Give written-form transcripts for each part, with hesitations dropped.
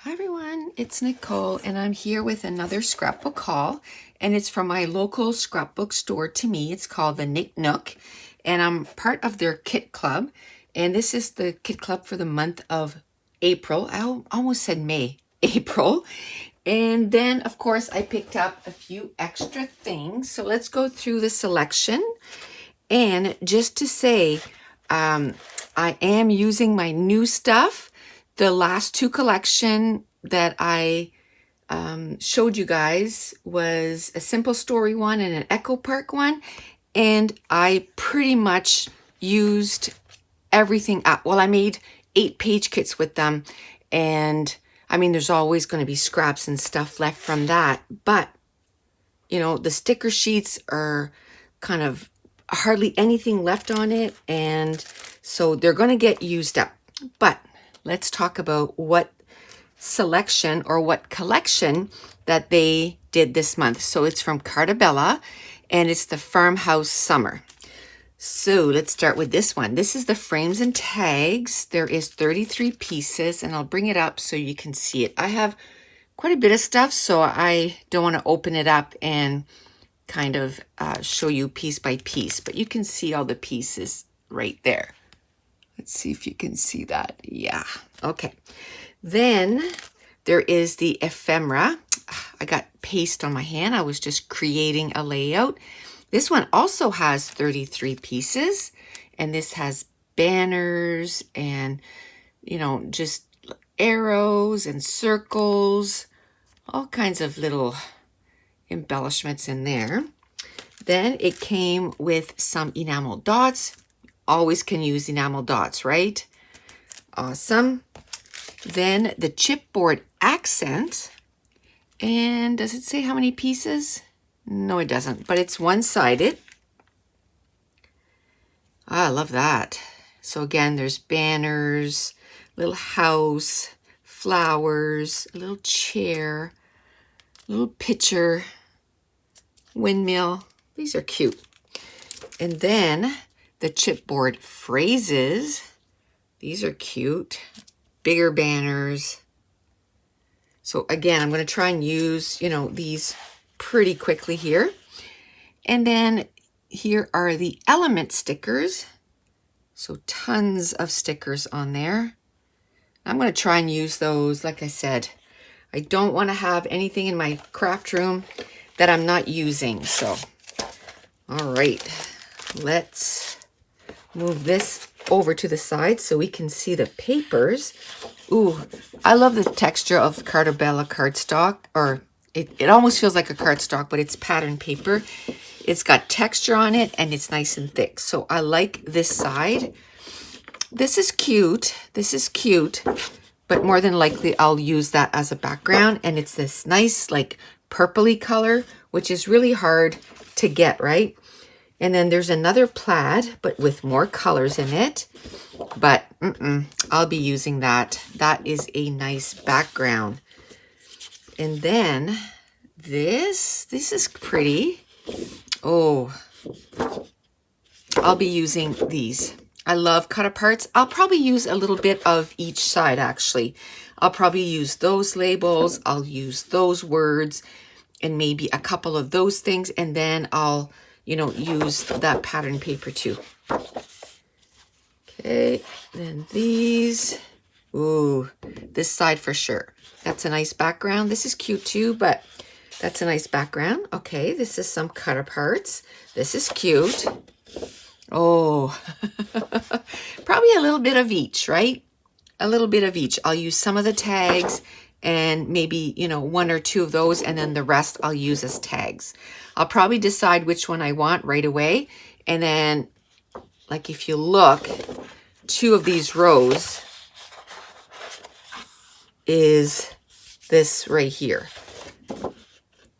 Hi everyone, it's Nicole and I'm here with another scrapbook haul, and it's from my local scrapbook store to me. It's called the Nook and I'm part of their kit club, and this is the kit club for the month of April. I almost said May. April. And then of course I picked up a few extra things. So let's go through the selection. And just to say, I am using my new stuff. The last two collection that I showed you guys was a Simple Story one and an Echo Park one. And I pretty much used everything up. Well, I made 8-page kits with them. And I mean, there's always going to be scraps and stuff left from that. But, you know, the sticker sheets are kind of hardly anything left on it. And so they're going to get used up. But let's talk about what selection or what collection that they did this month. So it's from Cartabella and it's the Farmhouse Summer. So let's start with this one. This is the frames and tags. There is 33 pieces and I'll bring it up so you can see it. I have quite a bit of stuff, so I don't want to open it up and kind of show you piece by piece, but you can see all the pieces right there. Let's see if you can see that. Yeah. Okay. Then there is the ephemera. I got paste on my hand. I was just creating a layout. This one also has 33 pieces, and this has banners and, you know, just arrows and circles, all kinds of little embellishments in there. Then it came with some enamel dots. Always can use enamel dots, right? Awesome. Then the Chipboard Accent. And does it say how many pieces? No, it doesn't, but it's one-sided. I love that. So again, there's banners, little house, flowers, a little chair, little picture, windmill. These are cute. And then the chipboard phrases. These are cute. Bigger banners. So again, I'm going to try and use, you know, these pretty quickly here. And then here are the element stickers. So tons of stickers on there. I'm going to try and use those. Like I said, I don't want to have anything in my craft room that I'm not using. So, all right, let's move this over to the side so we can see the papers. Ooh, I love the texture of Cartabella cardstock, or it almost feels like a cardstock, but it's pattern paper. It's got texture on it and it's nice and thick. So I like this side. This is cute. This is cute, but more than likely I'll use that as a background. And it's this nice like purpley color, which is really hard to get, right? And then there's another plaid, but with more colors in it. But I'll be using that. That is a nice background. And then this is pretty. Oh, I'll be using these. I love cut aparts. I'll probably use a little bit of each side, actually. I'll probably use those labels. I'll use those words and maybe a couple of those things. And then I'll, you know, use that pattern paper too. Okay, then these. Ooh, this side for sure. That's a nice background. This is cute too, but that's a nice background. Okay, this is some cut aparts. This is cute. Oh, probably a little bit of each, right? A little bit of each. I'll use some of the tags and maybe, you know, 1 or 2 of those, and then the rest I'll use as tags. I'll probably decide which one I want right away. And then, like if you look, 2 of these rows is this right here.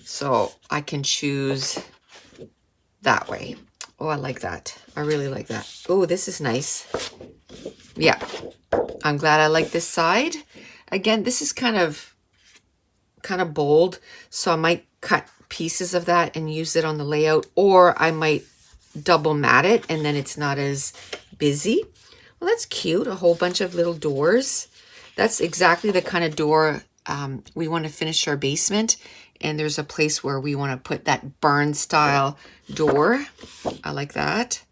So I can choose that way. Oh, I like that. I really like that. Oh, this is nice. Yeah, I'm glad I like this side. Again, this is kind of bold, so I might cut pieces of that and use it on the layout, or I might double mat it and then it's not as busy. Well, that's cute. A whole bunch of little doors. That's exactly the kind of door we want to finish our basement, and there's a place where we want to put that barn style door. I like that.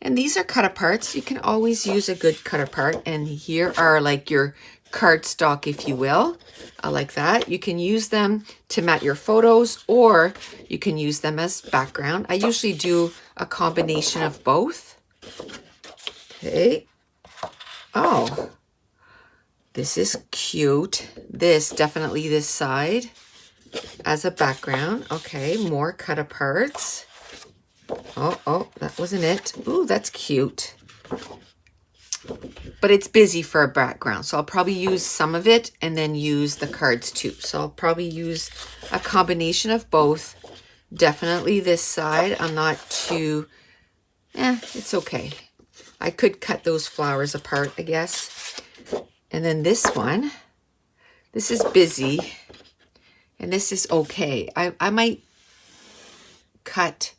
And these are cut aparts. You can always use a good cut apart. And here are like your cardstock, if you will. I like that. You can use them to mat your photos, or you can use them as background. I usually do a combination of both. Okay. Oh, this is cute. Definitely this side as a background. Okay, more cut aparts. Oh, that wasn't it. Ooh, that's cute. But it's busy for a background, so I'll probably use some of it and then use the cards too. So I'll probably use a combination of both. Definitely this side. I'm not too, it's okay. I could cut those flowers apart, I guess. And then this one, this is busy, and this is okay. I might cut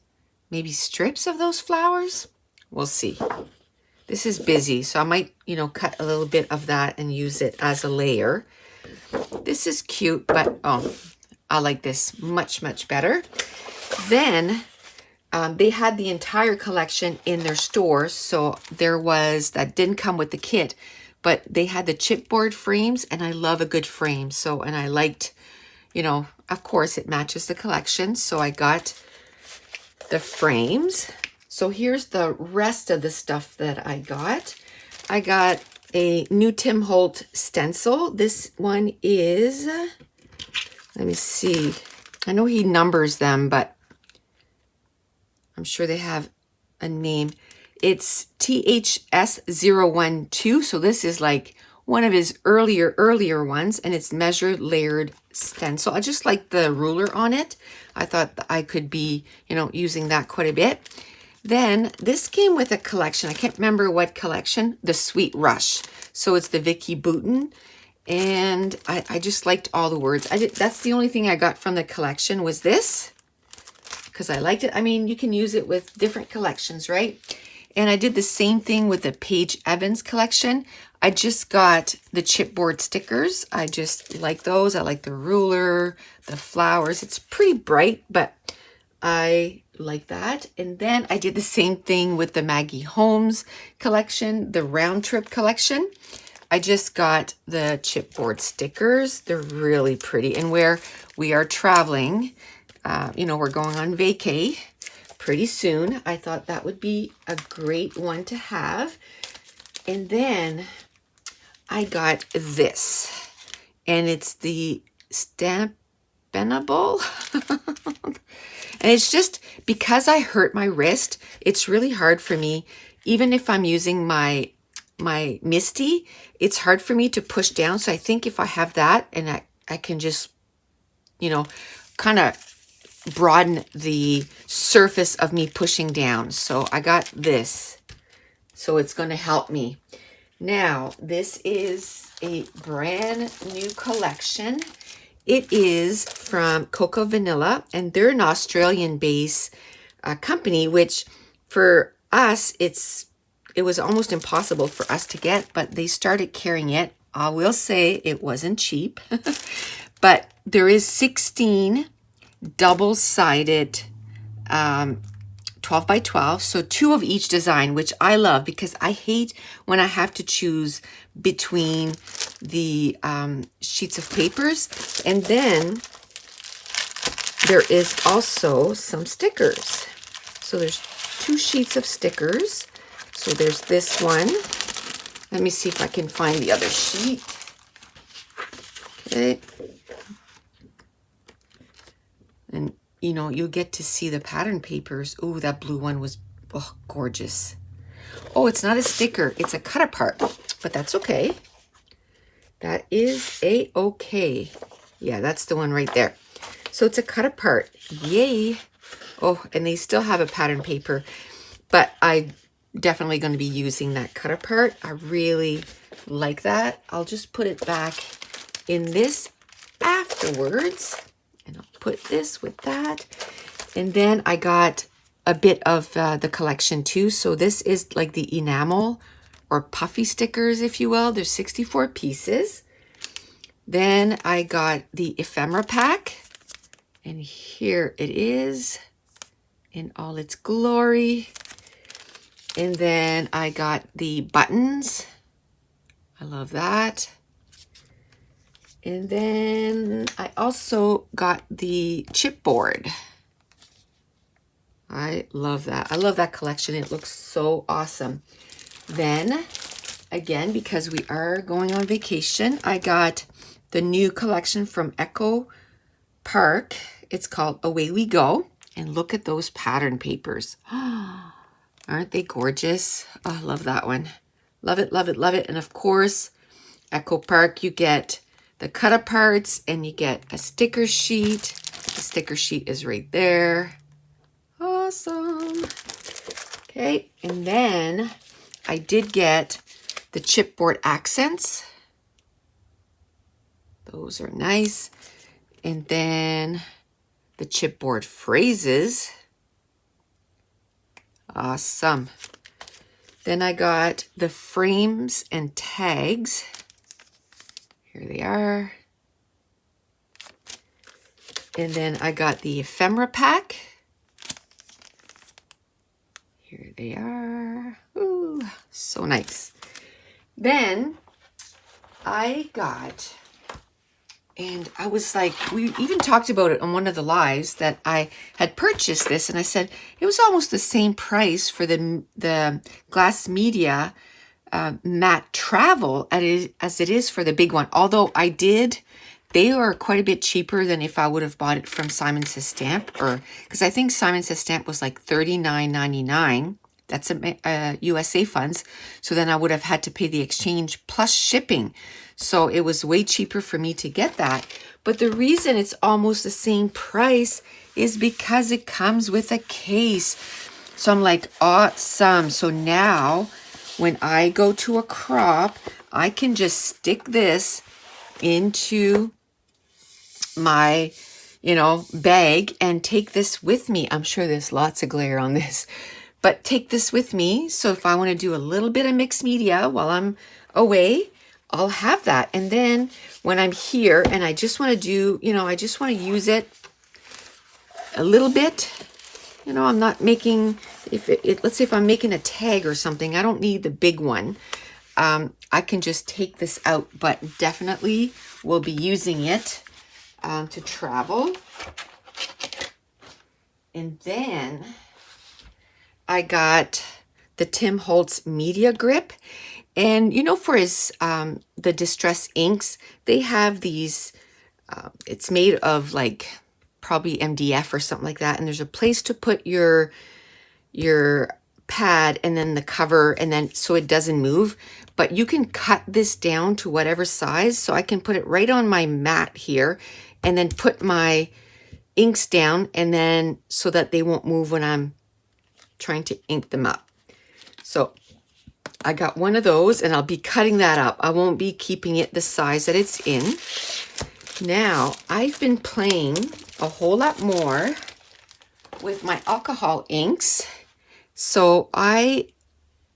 maybe strips of those flowers. We'll see. This is busy, so I might, cut a little bit of that and use it as a layer. This is cute, but I like this much, much better. Then they had the entire collection in their store, so there was, that didn't come with the kit, but they had the chipboard frames, and I love a good frame. So, and I liked, of course it matches the collection, so I got the frames. So here's the rest of the stuff that I got. I got a new Tim Holt stencil. This one is, let me see. I know he numbers them, but I'm sure they have a name. It's THS012. So this is like one of his earlier ones, and it's measured layered stencil. I just like the ruler on it. I thought that I could be, using that quite a bit. Then this came with a collection. I can't remember what collection. The Sweet Rush. So it's the Vicky Bouton. And I just liked all the words. That's the only thing I got from the collection was this, because I liked it. I mean, you can use it with different collections, right? And I did the same thing with the Paige Evans collection. I just got the chipboard stickers. I just like those. I like the ruler, the flowers. It's pretty bright, but I like that. And then I did the same thing with the Maggie Holmes collection, the round trip collection. I just got the chipboard stickers. They're really pretty. And where we are traveling, we're going on vacay pretty soon. I thought that would be a great one to have. And then I got this, and it's the Stampinable. And it's just because I hurt my wrist, it's really hard for me, even if I'm using my Misty, it's hard for me to push down. So I think if I have that, and I can just, kind of broaden the surface of me pushing down. So I got this. So it's going to help me. Now, this is a brand new collection. It is from Cocoa Vanilla, and they're an Australian-based company, which for us, it was almost impossible for us to get, but they started carrying it. I will say it wasn't cheap, but there is 16 double-sided 12 by 12, so 2 of each design, which I love because I hate when I have to choose between the sheets of papers. And then there is also some stickers. So there's 2 sheets of stickers. So there's this one. Let me see if I can find the other sheet. Okay. And you get to see the pattern papers. Oh, that blue one was gorgeous. Oh, it's not a sticker. It's a cut apart, but that's okay. That is a-okay. Yeah, that's the one right there. So it's a cut apart. Yay. Oh, and they still have a pattern paper, but I definitely going to be using that cut apart. I really like that. I'll just put it back in this afterwards. And I'll put this with that. And then I got a bit of the collection too. So this is like the enamel or puffy stickers, if you will. There's 64 pieces. Then I got the Ephemera Pack, and here it is in all its glory. And then I got the buttons. I love that. And then I also got the chipboard. I love that. I love that collection. It looks so awesome. Then, again, because we are going on vacation, I got the new collection from Echo Park. It's called Away We Go. And look at those pattern papers. Aren't they gorgeous? Oh, I love that one. Love it, love it, love it. And of course, Echo Park, you get the cut aparts and you get a sticker sheet. The sticker sheet is right there. Awesome. Okay, and then I did get the Chipboard Accents. Those are nice. And then the Chipboard Phrases. Awesome. Then I got the frames and tags. Here they are. And then I got the Ephemera Pack. Here they are. Ooh, so nice. Then I got, and I was like, we even talked about it on one of the lives that I had purchased this, and I said it was almost the same price for the Glass Media matte travel as it is for the big one. Although they are quite a bit cheaper than if I would have bought it from Simon Says Stamp, or because I think Simon Says Stamp was like $39.99. That's a USA funds. So then I would have had to pay the exchange plus shipping. So it was way cheaper for me to get that. But the reason it's almost the same price is because it comes with a case. So I'm like, awesome. So now when I go to a crop, I can just stick this into my, bag and take this with me. I'm sure there's lots of glare on this, but take this with me. So if I want to do a little bit of mixed media while I'm away, I'll have that. And then when I'm here and I just want to do, I just want to use it a little bit, I'm not making, let's say if I'm making a tag or something, I don't need the big one. I can just take this out, but definitely will be using it to travel. And then I got the Tim Holtz Media Grip. And, for his, the Distress inks, they have these, it's made of like probably MDF or something like that. And there's a place to put your pad and then the cover, and then so it doesn't move. But you can cut this down to whatever size. So I can put it right on my mat here and then put my inks down, and then so that they won't move when I'm trying to ink them up. So I got one of those, and I'll be cutting that up. I won't be keeping it the size that it's in. Now, I've been playing a whole lot more with my alcohol inks. So I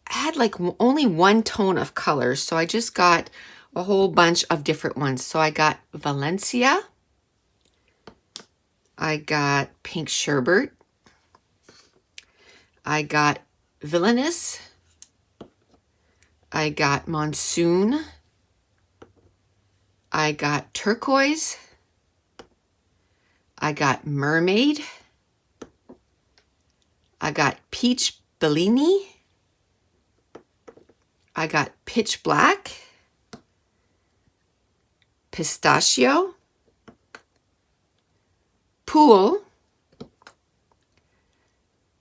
had like only one tone of colors. So I just got a whole bunch of different ones. So I got Valencia. I got Pink Sherbet. I got Villainous. I got Monsoon. I got Turquoise. I got Mermaid. I got Peach Bellini. I got Pitch Black. Pistachio. Pool.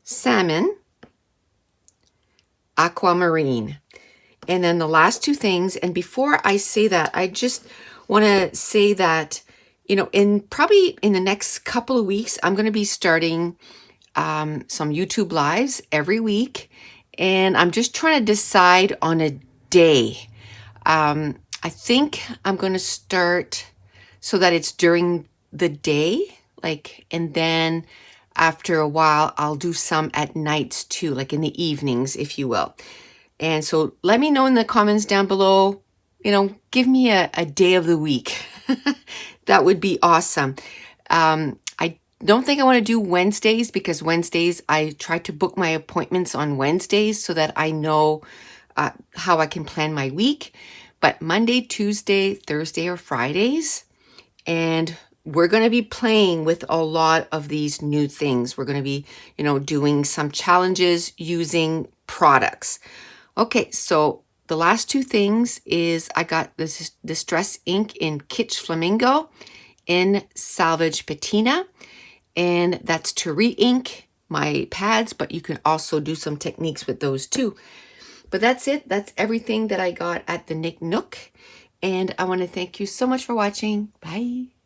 Salmon. Aquamarine. And then the last two things, and before I say that, I just want to say that, probably in the next couple of weeks, I'm going to be starting some YouTube lives every week. And I'm just trying to decide on a day. I think I'm going to start so that it's during the day, and then after a while, I'll do some at nights too, like in the evenings, if you will. And so let me know in the comments down below, give me a day of the week. That would be awesome. I don't think I want to do Wednesdays because Wednesdays I try to book my appointments on Wednesdays so that I know how I can plan my week. But Monday, Tuesday, Thursday, or Fridays, and we're going to be playing with a lot of these new things. We're going to be, doing some challenges using products. Okay, so the last two things is I got this Distress ink in Kitsch Flamingo in Salvage Patina, and that's to re-ink my pads, but you can also do some techniques with those too. But that's it. That's everything that I got at the Nook. And I want to thank you so much for watching. Bye.